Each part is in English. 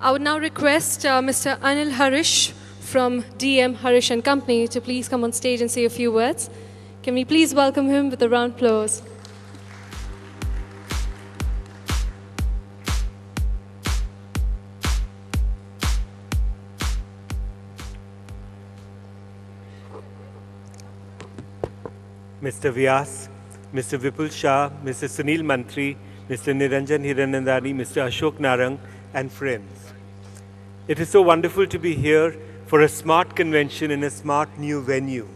I would now request Mr. Anil Harish from DM Harish and Company to please come on stage and say a few words. Can we please welcome him with a round of applause? Mr. Vyas, Mr. Vipul Shah, Mr. Sunil Mantri, Mr. Niranjan Hiranandani, Mr. Ashok Narang, and friends. It is so wonderful to be here for a smart convention in a smart new venue.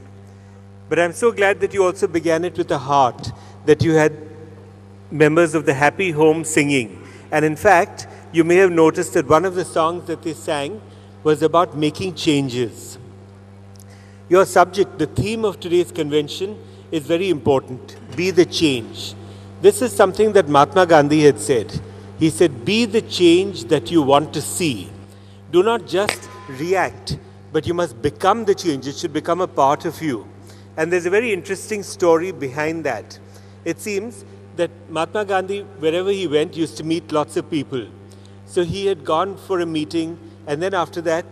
But I'm so glad that you also began it with a heart, that you had members of the Happy Home singing. And in fact, you may have noticed that one of the songs that they sang was about making changes. Your subject, the theme of today's convention, is very important. Be the change. This is something that Mahatma Gandhi had said. He said, be the change that you want to see. Do not just react, but you must become the change. It should become a part of you. And there's a very interesting story behind that. It seems that Mahatma Gandhi, wherever he went, used to meet lots of people. So he had gone for a meeting, and then after that,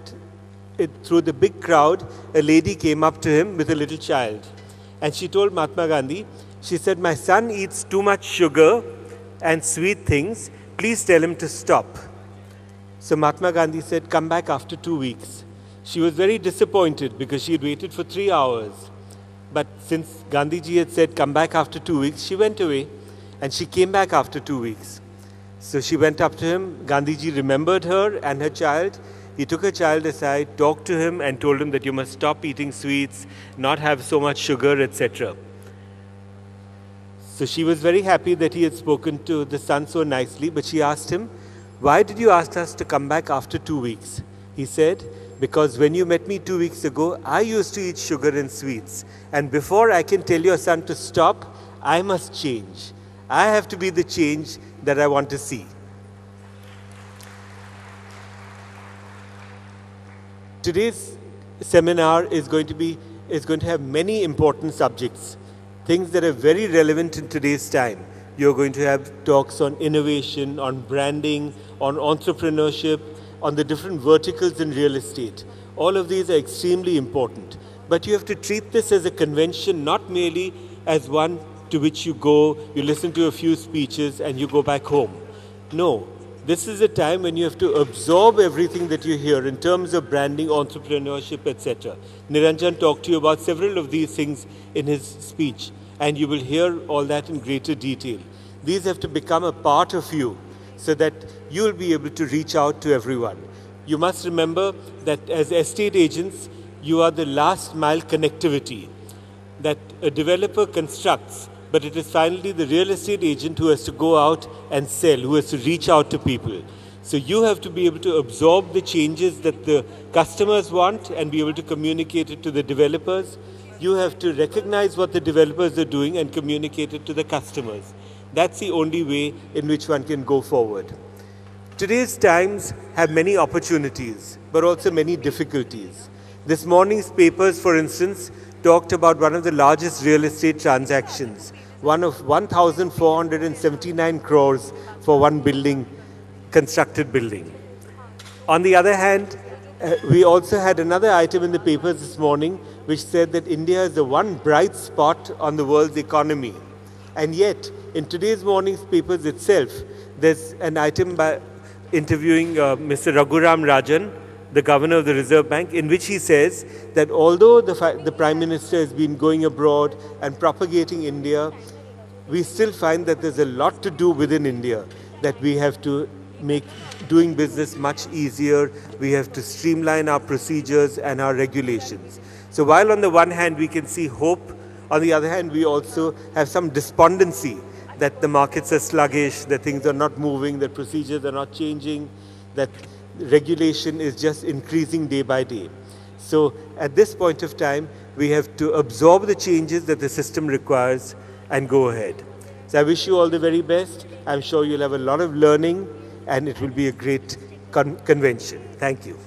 through the big crowd, a lady came up to him with a little child. And she told Mahatma Gandhi, she said, my son eats too much sugar and sweet things. Please tell him to stop. So Mahatma Gandhi said, come back after 2 weeks. She was very disappointed because she had waited for 3 hours. But since Gandhiji had said, come back after 2 weeks, she went away and she came back after 2 weeks. So she went up to him. Gandhiji remembered her and her child. He took her child aside, talked to him and told him that you must stop eating sweets, not have so much sugar, etc. So she was very happy that he had spoken to the son so nicely, but she asked him, why did you ask us to come back after 2 weeks? He said, because when you met me 2 weeks ago, I used to eat sugar and sweets. And before I can tell your son to stop, I must change. I have to be the change that I want to see. Today's seminar is going to have many important subjects, things that are very relevant in today's time. You're going to have talks on innovation, on branding, on entrepreneurship, on the different verticals in real estate. All of these are extremely important. But you have to treat this as a convention, not merely as one to which you go, you listen to a few speeches and you go back home. No. This is a time when you have to absorb everything that you hear in terms of branding, entrepreneurship, etc. Niranjan talked to you about several of these things in his speech, and you will hear all that in greater detail. These have to become a part of you so that you will be able to reach out to everyone. You must remember that as estate agents, you are the last mile connectivity that a developer constructs. But it is finally the real estate agent who has to go out and sell, who has to reach out to people. So you have to be able to absorb the changes that the customers want and be able to communicate it to the developers. You have to recognize what the developers are doing and communicate it to the customers. That's the only way in which one can go forward. Today's times have many opportunities, but also many difficulties. This morning's papers, for instance, talked about one of the largest real estate transactions, one of 1,479 crores for one building, constructed building. On the other hand, we also had another item in the papers this morning which said that India is the one bright spot on the world's economy. And yet, in today's morning's papers itself, there's an item by interviewing Mr. Raghuram Rajan, the governor of the Reserve Bank, in which he says that although the Prime Minister has been going abroad and propagating India, we still find that there's a lot to do within India, that we have to make doing business much easier, we have to streamline our procedures and our regulations. So while on the one hand we can see hope, on the other hand we also have some despondency that the markets are sluggish, that things are not moving, that procedures are not changing, that regulation is just increasing day by day. So at this point of time, we have to absorb the changes that the system requires and go ahead. So I wish you all the very best. I'm sure you'll have a lot of learning and it will be a great convention. Thank you.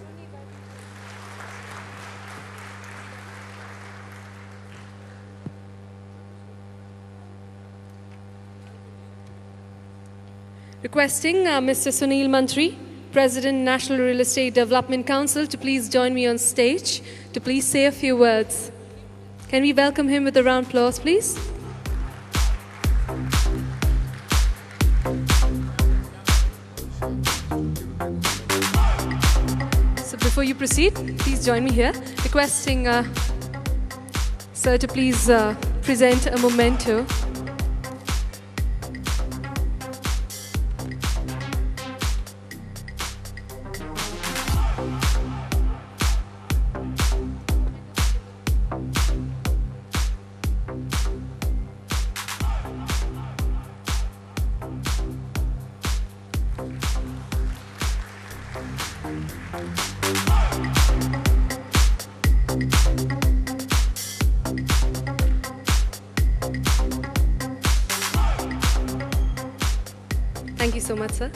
Requesting Mr. Sunil Mantri President, National Real Estate Development Council, to please join me on stage, to please say a few words. Can we welcome him with a round of applause, please? So before you proceed, please join me here, requesting sir to please present a memento. Thank you so much, sir.